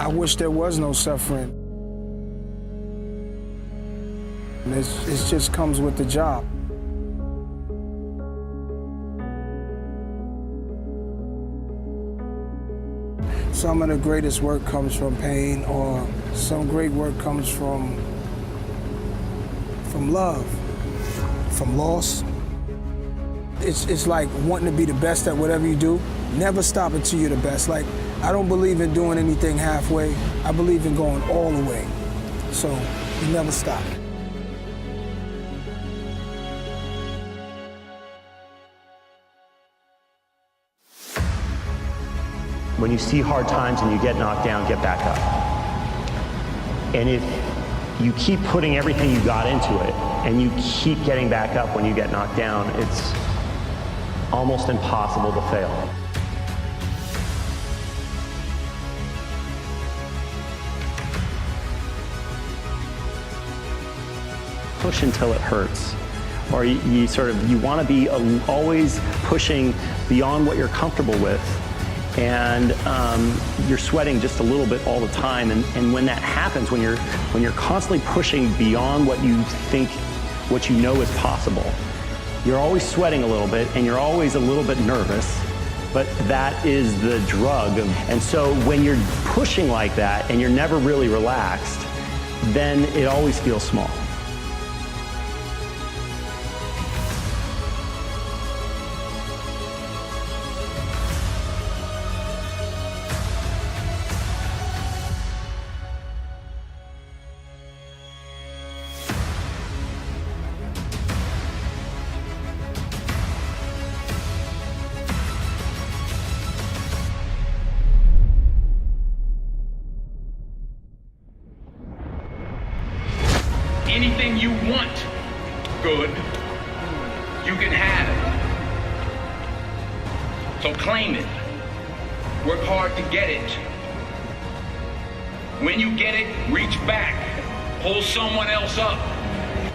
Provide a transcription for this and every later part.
I wish there was no suffering. It just comes with the job. Some of the greatest work comes from pain, or some great work comes from love, from loss. It's like wanting to be the best at whatever you do. Never stop until you're the best. Like, I don't believe in doing anything halfway. I believe in going all the way. So you never stop. When you see hard times and you get knocked down, get back up. And if you keep putting everything you got into it and you keep getting back up when you get knocked down, it's almost impossible to fail. Push until it hurts. Or you want to be always pushing beyond what you're comfortable with. And you're sweating just a little bit all the time. And when that happens, when you're constantly pushing beyond what you think, what you know is possible, you're always sweating a little bit and you're always a little bit nervous, but that is the drug. And so when you're pushing like that and you're never really relaxed, then it always feels small. Anything you want, good, you can have it. So claim it. Work hard to get it. When you get it, reach back. Pull someone else up.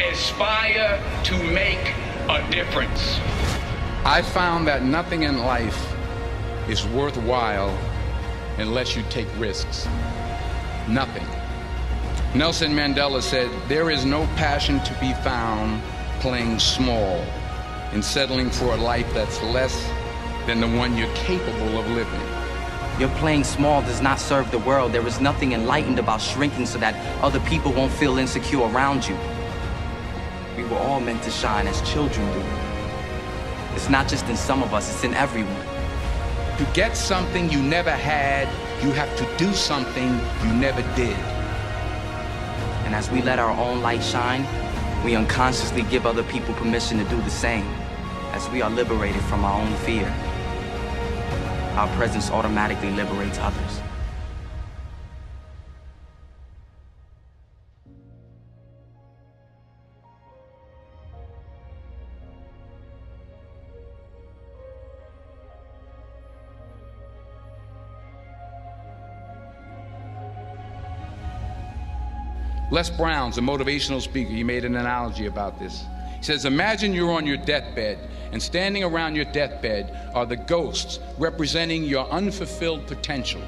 Aspire to make a difference. I found that nothing in life is worthwhile unless you take risks. Nothing. Nelson Mandela said, "There is no passion to be found playing small and settling for a life that's less than the one you're capable of living." Your playing small does not serve the world. There is nothing enlightened about shrinking so that other people won't feel insecure around you. We were all meant to shine as children do. It's not just in some of us, it's in everyone. To get something you never had, you have to do something you never did. And as we let our own light shine, we unconsciously give other people permission to do the same. As we are liberated from our own fear, our presence automatically liberates others. Les Brown's a motivational speaker. He made an analogy about this. He says, imagine you're on your deathbed, and standing around your deathbed are the ghosts representing your unfulfilled potential.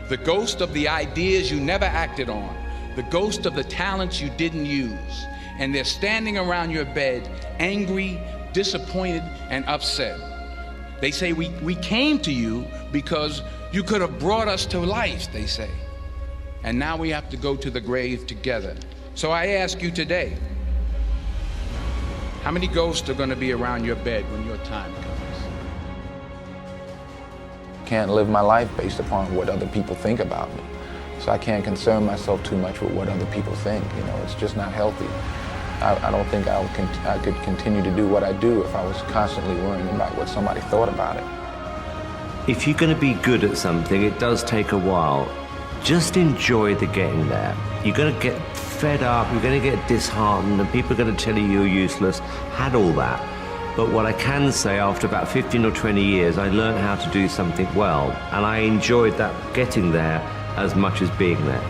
The ghost of the ideas you never acted on. The ghost of the talents you didn't use. And they're standing around your bed, angry, disappointed, and upset. They say, we came to you because you could have brought us to life, they say. And now we have to go to the grave together. So I ask you today, how many ghosts are going to be around your bed when your time comes? Can't live my life based upon what other people think about me. So I can't concern myself too much with what other people think. You know, it's just not healthy. I don't think I could continue to do what I do if I was constantly worrying about what somebody thought about it. If you're going to be good at something, it does take a while. Just enjoy the getting there. You're going to get fed up, you're going to get disheartened, and people are going to tell you you're useless. Had all that. But what I can say, after about 15 or 20 years, I learned how to do something well, and I enjoyed that getting there as much as being there.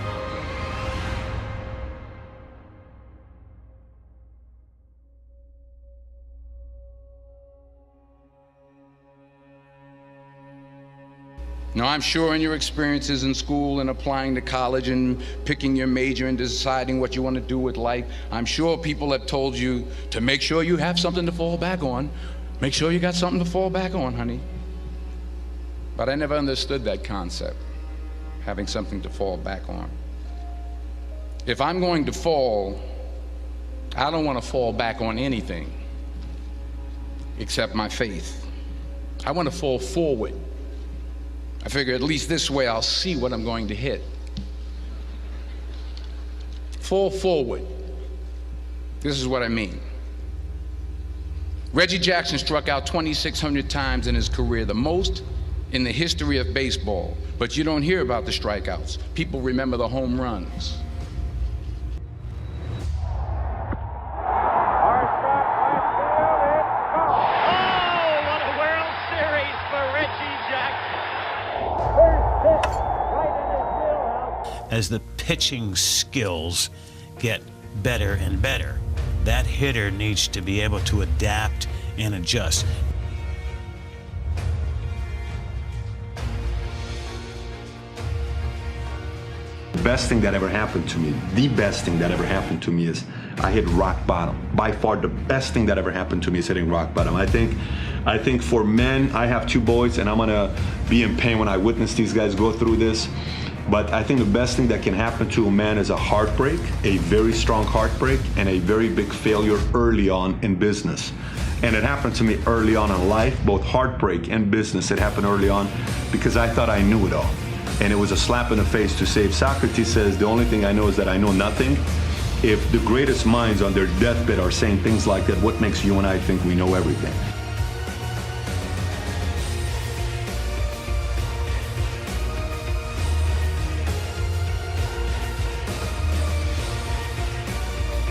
Now, I'm sure in your experiences in school and applying to college and picking your major and deciding what you want to do with life, I'm sure people have told you to make sure you have something to fall back on. Make sure you got something to fall back on, honey. But I never understood that concept, having something to fall back on. If I'm going to fall, I don't want to fall back on anything except my faith. I want to fall forward. I figure at least this way I'll see what I'm going to hit. Fall forward. This is what I mean. Reggie Jackson struck out 2,600 times in his career, the most in the history of baseball. But you don't hear about the strikeouts. People remember the home runs. As the pitching skills get better and better, that hitter needs to be able to adapt and adjust. The best thing that ever happened to me, the best thing that ever happened to me is I hit rock bottom. By far the best thing that ever happened to me is hitting rock bottom. I think for men, I have 2 boys and I'm gonna be in pain when I witness these guys go through this. But I think the best thing that can happen to a man is a heartbreak, a very strong heartbreak, and a very big failure early on in business. And it happened to me early on in life, both heartbreak and business. It happened early on because I thought I knew it all. And it was a slap in the face to say, if Socrates says, the only thing I know is that I know nothing, if the greatest minds on their deathbed are saying things like that, what makes you and I think we know everything?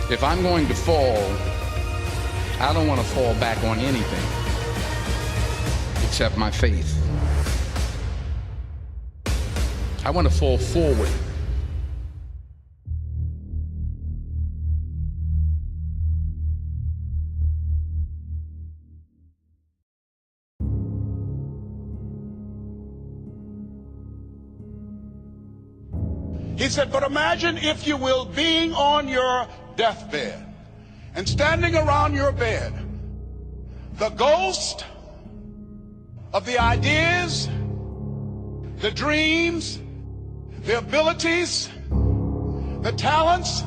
If I'm going to fall, I don't want to fall back on anything except my faith. I want to fall forward. He said, but imagine, if you will, being on your deathbed and standing around your bed, the ghost of the ideas, the dreams, the abilities, the talents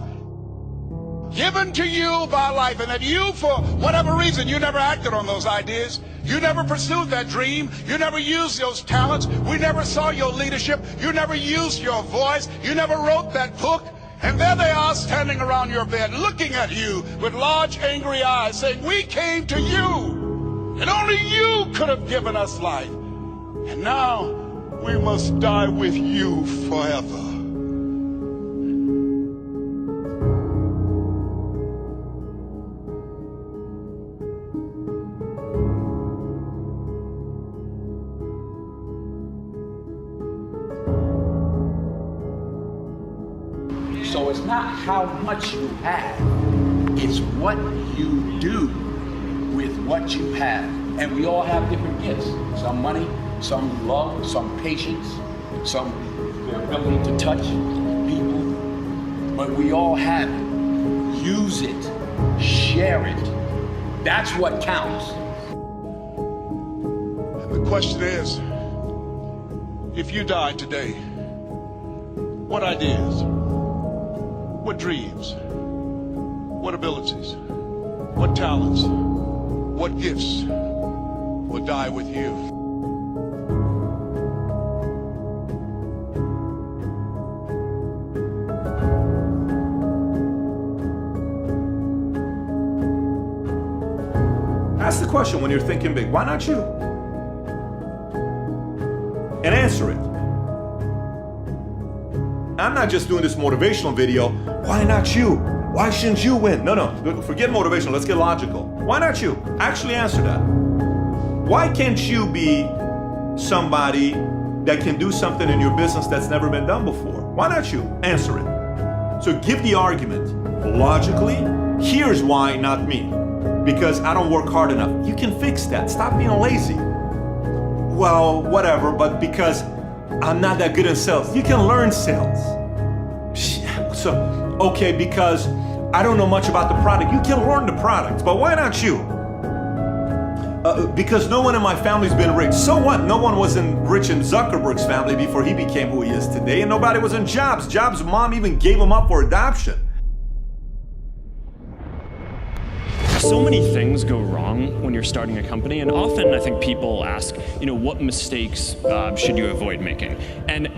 given to you by life, and that you, for whatever reason, you never acted on those ideas. You never pursued that dream. You never used those talents. We never saw your leadership. You never used your voice. You never wrote that book. And there they are standing around your bed, looking at you with large, angry eyes, saying, we came to you, and only you could have given us life. And now we must die with you forever. So it's not how much you have, it's what you do with what you have. And we all have different gifts. Some money, some love, some patience, some the ability to touch people. But we all have it. Use it. Share it. That's what counts. And the question is, if you died today, what ideas? What dreams, what abilities, what talents, what gifts will die with you? Ask the question when you're thinking big, why not you? And answer it. I'm not just doing this motivational video. Why not you? Why shouldn't you win? No, forget motivational. Let's get logical. Why not you? Actually answer that. Why can't you be somebody that can do something in your business that's never been done before? Why not you? Answer it. So give the argument. Logically, here's why not me. Because I don't work hard enough. You can fix that. Stop being lazy. Well, whatever, but because I'm not that good in sales. You can learn sales. So, okay, because I don't know much about the product. You can learn the product, but why not you? Because no one in my family's been rich. So what? No one was rich in Zuckerberg's family before he became who he is today, and nobody was in Jobs. Jobs' mom even gave him up for adoption. So many things go wrong when you're starting a company, and often I think people ask, what mistakes should you avoid making? And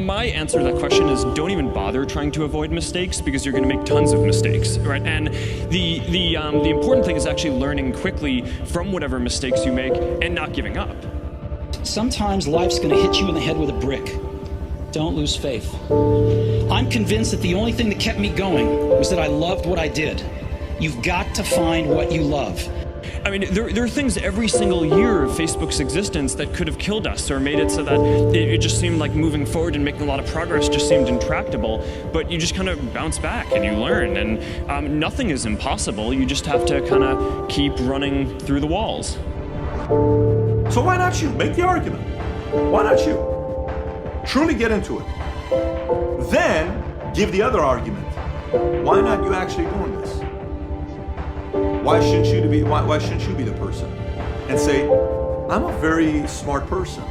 my answer to that question is don't even bother trying to avoid mistakes, because you're going to make tons of mistakes, right? And the important thing is actually learning quickly from whatever mistakes you make and not giving up. Sometimes life's going to hit you in the head with a brick. Don't lose faith. I'm convinced that the only thing that kept me going was that I loved what I did. You've got to find what you love. I mean, there are things every single year of Facebook's existence that could have killed us or made it so that it just seemed like moving forward and making a lot of progress just seemed intractable. But you just kind of bounce back and you learn, and nothing is impossible. You just have to kind of keep running through the walls. So why not you? Make the argument. Why not you? Truly get into it. Then give the other argument. Why not you actually doing this? Why shouldn't you be the person? And say, I'm a very smart person.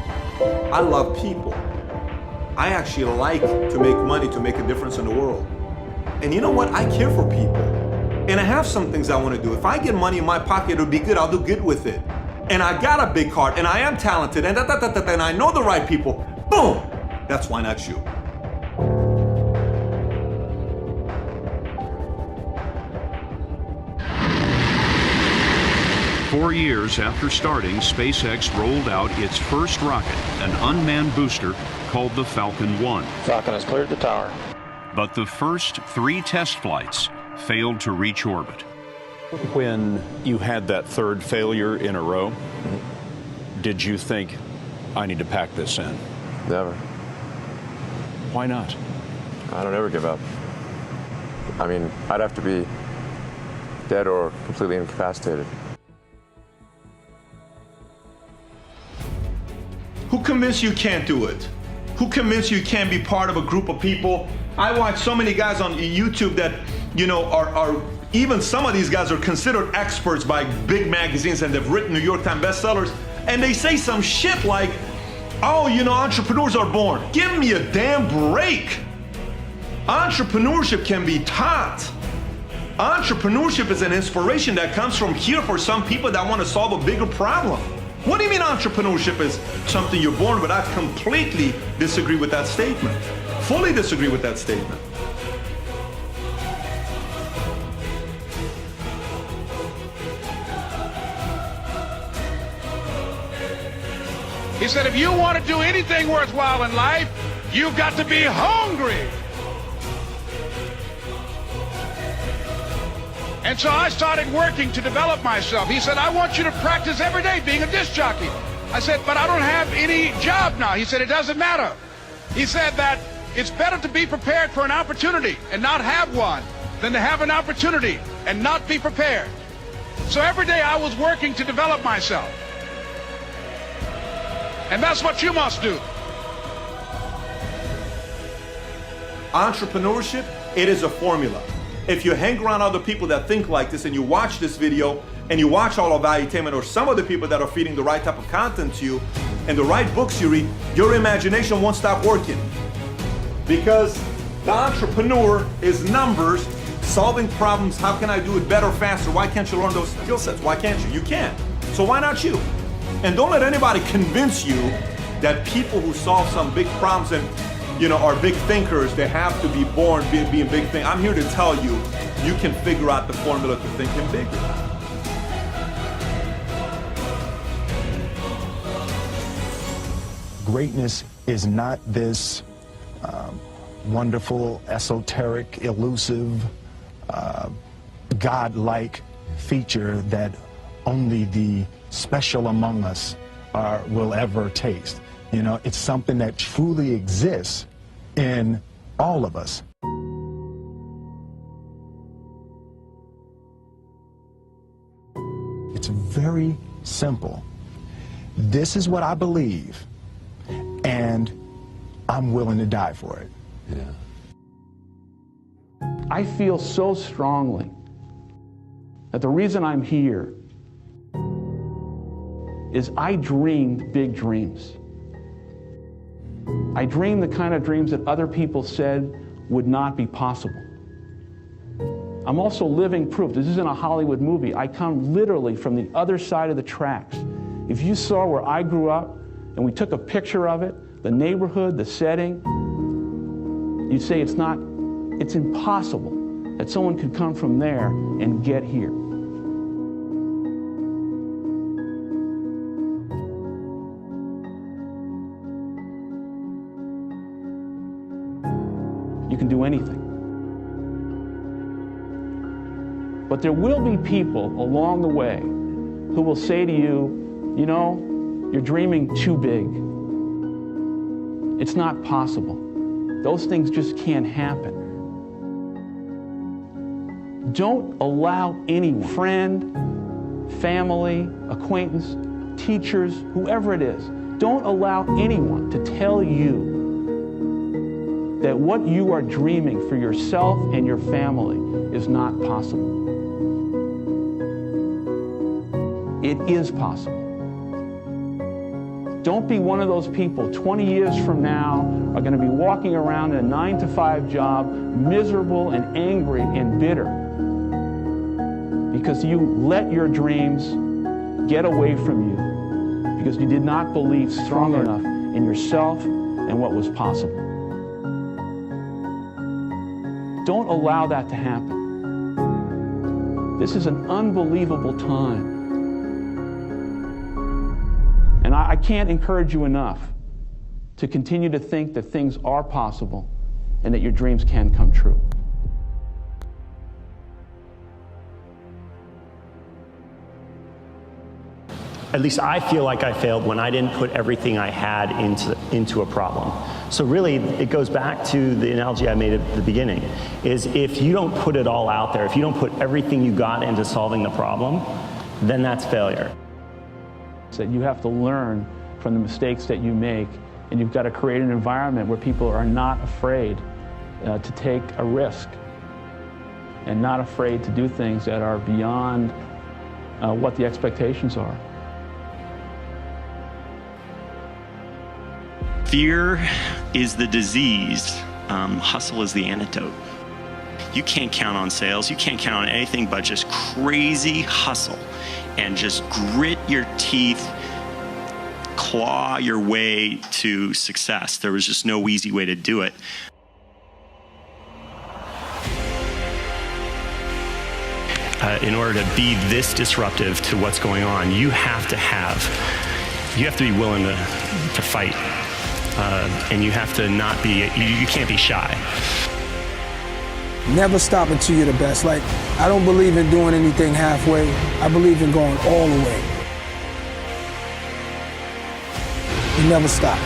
I love people. I actually like to make money to make a difference in the world. And you know what? I care for people. And I have some things I want to do. If I get money in my pocket, it'll be good. I'll do good with it. And I got a big heart, and I am talented, and and I know the right people. Boom! That's why not you. Four years after starting, SpaceX rolled out its first rocket, an unmanned booster called the Falcon 1. Falcon has cleared the tower. But the first 3 test flights failed to reach orbit. When you had that third failure in a row, did you think, I need to pack this in? Never. Why not? I don't ever give up. I mean, I'd have to be dead or completely incapacitated. Who convinced you can't do it? Who convinced you can't be part of a group of people? I watch so many guys on YouTube that, are even some of these guys are considered experts by big magazines, and they've written New York Times bestsellers, and they say some shit like, oh, entrepreneurs are born. Give me a damn break. Entrepreneurship can be taught. Entrepreneurship is an inspiration that comes from here for some people that want to solve a bigger problem. What do you mean entrepreneurship is something you're born with? I completely disagree with that statement. Fully disagree with that statement. He said, if you want to do anything worthwhile in life, you've got to be hungry. And so I started working to develop myself. He said, I want you to practice every day being a disc jockey. I said, but I don't have any job now. He said, it doesn't matter. He said that it's better to be prepared for an opportunity and not have one than to have an opportunity and not be prepared. So every day I was working to develop myself. And that's what you must do. Entrepreneurship, it is a formula. If you hang around other people that think like this and you watch this video and you watch all of Valuetainment or some of the people that are feeding the right type of content to you and the right books you read, your imagination won't stop working. Because the entrepreneur is numbers, solving problems. How can I do it better, faster? Why can't you learn those skill sets? Why can't you? You can. So why not you? And don't let anybody convince you that people who solve some big problems and are big thinkers, they have to be born being big thing. I'm here to tell you, you can figure out the formula to thinking bigger. Greatness is not this wonderful, esoteric, elusive, God-like feature that only the special among us will ever taste. It's something that truly exists in all of us. It's very simple. This is what I believe, and I'm willing to die for it. Yeah. I feel so strongly that the reason I'm here is I dreamed big dreams. I dreamed the kind of dreams that other people said would not be possible. I'm also living proof. This isn't a Hollywood movie. I come literally from the other side of the tracks. If you saw where I grew up and we took a picture of it, the neighborhood, the setting, you'd say it's impossible that someone could come from there and get here. You can do anything. But there will be people along the way who will say to you, you know, you're dreaming too big. It's not possible. Those things just can't happen. Don't allow anyone, friend, family, acquaintance, teachers, whoever it is, don't allow anyone to tell you that what you are dreaming for yourself and your family is not possible. It is possible. Don't be one of those people 20 years from now are going to be walking around in a 9-to-5 job, miserable and angry and bitter because you let your dreams get away from you because you did not believe strong enough in yourself and what was possible. Don't allow that to happen. This is an unbelievable time. And I can't encourage you enough to continue to think that things are possible and that your dreams can come true. At least I feel like I failed when I didn't put everything I had into a problem. So really, it goes back to the analogy I made at the beginning, is if you don't put it all out there, if you don't put everything you got into solving the problem, then that's failure. That you have to learn from the mistakes that you make, and you've got to create an environment where people are not afraid to take a risk and not afraid to do things that are beyond what the expectations are. Fear is the disease. Hustle is the antidote. You can't count on sales. You can't count on anything but just crazy hustle and just grit your teeth, claw your way to success. There was just no easy way to do it. In order to be this disruptive to what's going on, you have to be willing to fight. And you have to not be, you can't be shy. Never stop until you're the best. Like, I don't believe in doing anything halfway. I believe in going all the way. You never stop.